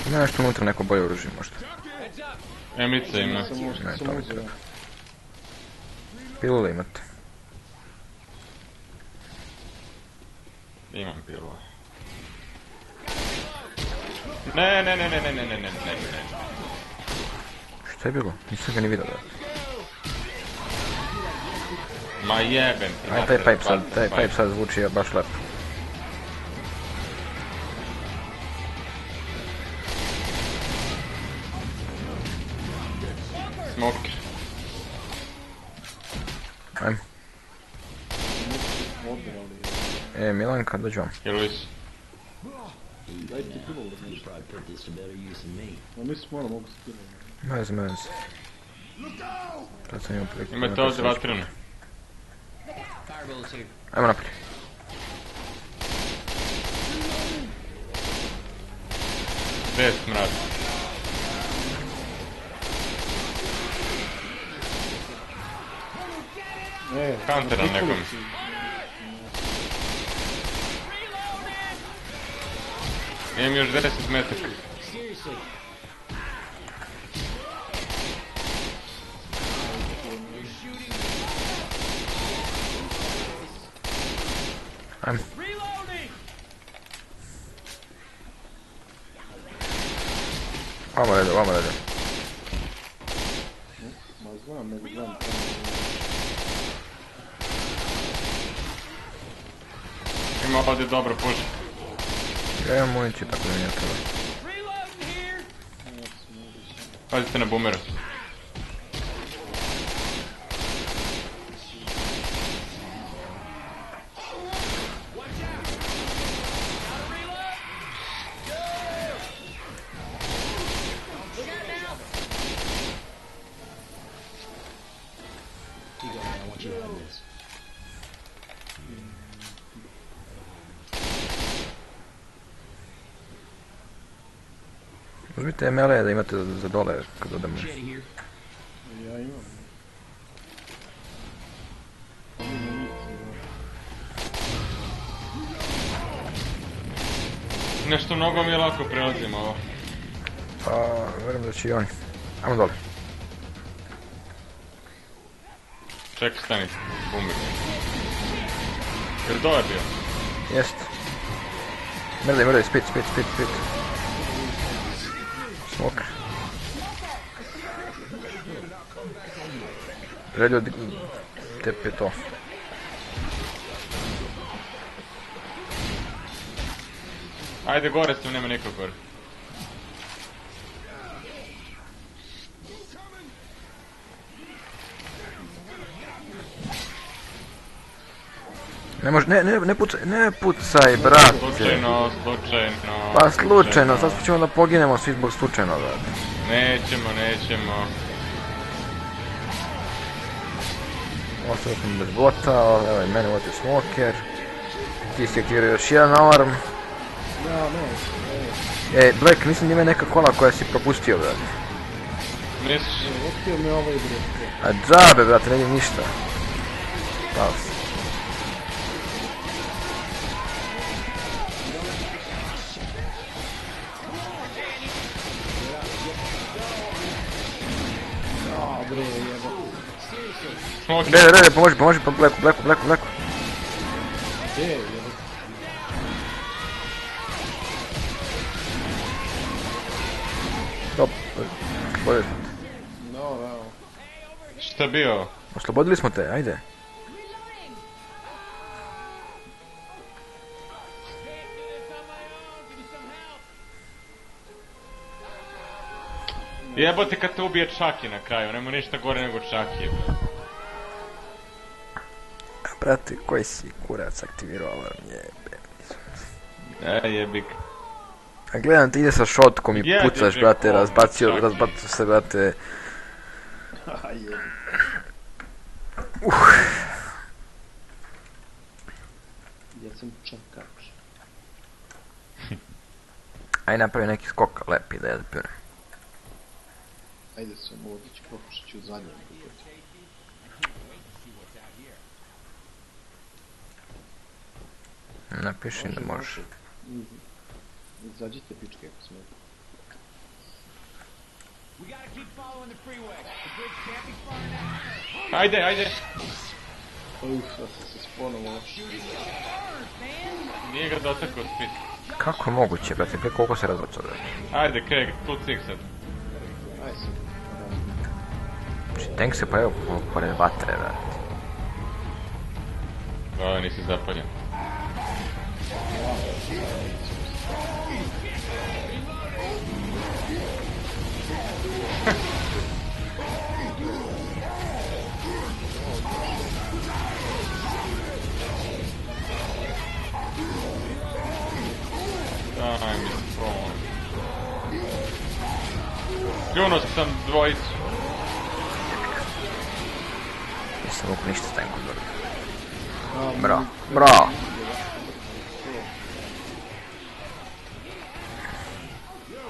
Ima nešto unutra, neko bolje oružje možda. Emica ima. Ne, to mi treba. Pilule imate. Imam pilula. Ne. Šta je bilo? Nisam ga ni vidio da. Ma jebem ti. Aj, taj pipe sad zvuči baš lepo. Smoker. Ajmo. Milanka, dođu vam. Je Luis? Dajte pilulu nešto. No mislim moram mogu se pilulu. Meze. Sad sam imao priliku. Imate ovdje vatrene. Ajmo naprijed. Gdje je smrad? Kantera nekom. Imam još 10 metaka. Ajmo. Vamo redom. Ma znam, nego znam. Ima ovdje dobro puška. Ja imam municiju, tako da mi ne treba. Pazite na boomeru. Uzmite MLE da imate za dole kad odemo. Ja imam. Nešto mnogo mi je lako prelazimo ovo. Pa, verujem da će i oni. Ajmo dole. Čekaj, stani. Boomer. Jer dole bio? Jest. Mrdaj, spit. Smoker. Reljo, tepe to. Ajde gore s tim, nema nikog gore. Ne može, ne pucaj, brate. Slučajno. Pa slučajno, sad ćemo da poginemo svi zbog slučajno, brate. Nećemo. Ostao sam bez bota, evo i mene voti smoker. Ti si aktivirao još jedan alarm. Black, mislim da ima neka kola koja si propustio, brate. Misliš? Otkrio me ovaj bre. A džabe, brate, ne vidim ništa. Pao si. Bre, jebo. Smoker. Rede, pomoži, Blacku. Gdje je, jebo? Stop. Bolje. No. Šta bio? Oslobodili smo te, ajde. Jebote kad te ubije Chucky na kraju, nema ništa gore nego Chucky. Brate, koji si kurac aktivirao alarm, jebe. Jebik. A gledam ti ide sa šotkom i pucaš, brate, razbacio se, brate. Ja sam čakač. Aj napravi neki skok, lepi da je zapionem. Ajde sam ovdje ću pokušat ću zadnjem. Napiši da možeš. Izađite pičke ako smijete. Ajde, ajde. Uf, ja sam se sponovo. Nije ga dotakao spit. Kako je moguće, brate, koliko se razbacao, brate? Ajde, Craig, tu cik sad. Aj se. Znači, tank se pojavio pored vatre, brate. Ovo nisi zapaljen. Daj mi spawn. Pljuno sam dvojicu. Nisam mogu ništa s tankom dobro. Bravo, bravo!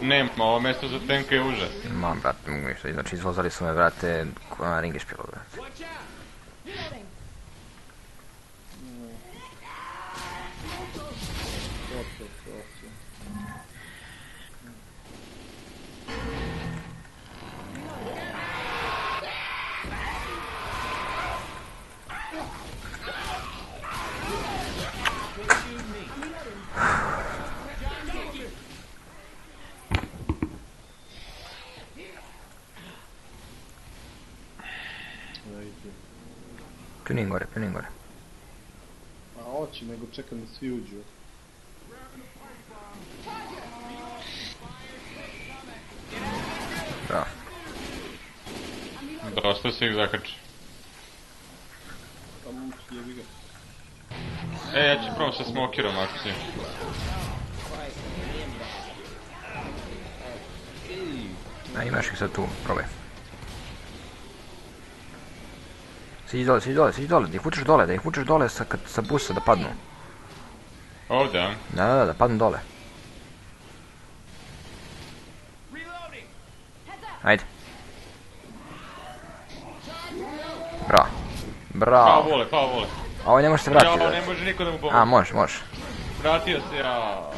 Nema, ovo mjesto za tanka je užas. Ma, brate, mogu ništa. Znači, izvozali su me, brate, ko na ringe špilo, brate. Pjunim gore, pjunim gore. A oći, nego čekam da svi uđu. Bravo. Dosta si ih zakači. Tamo ući, jebi ga. Ja ću prvo sa smokerom akciju. A imaš ih sad tu, probaj. Siđi dole, da ih vučeš dole sa busa da padnu. Ovdje, a? Da padnu dole. Ajde. Bravo. Pao vole. A ovo ne može se vratiti. Ja, ne može niko da mu pomoći. A, može. Vratio se, ja...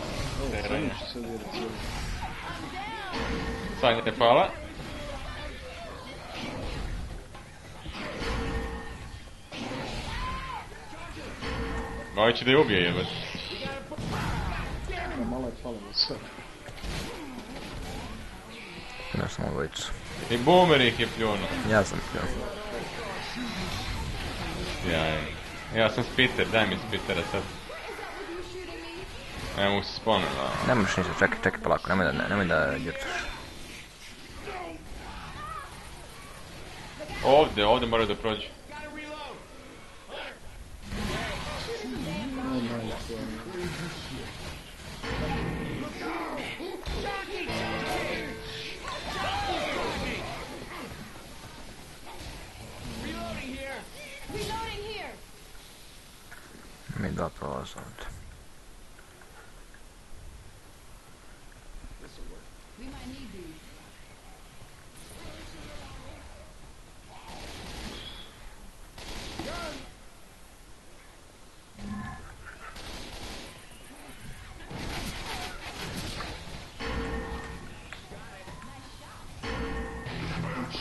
Sanja te pala. Ovaj će da je ubije, jebać. Malo je falilo sve. Ja sam ovojicu. I boomer ih je pljuno. Ja sam pljuno. Ja sam spiter, daj mi spitera sad. Ne mogu se sponu, Ne možeš ništa, čekaj polako, nemoj da djurcaš. Ovdje moraju da prođu. Mi dva prolaza ovdje.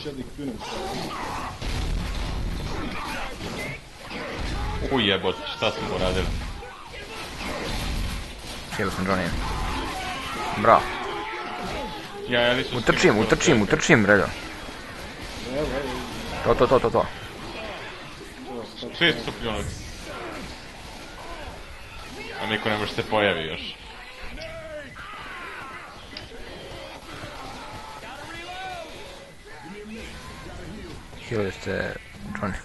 Šedik pjunem. Ujebot, šta smo uradili? Cijelo sam Johnny. Bravo. Ja li su... Utrčim, bredo. To. Svi su pljunuli. A niko ne može se pojavi još. Healio ste Johnny.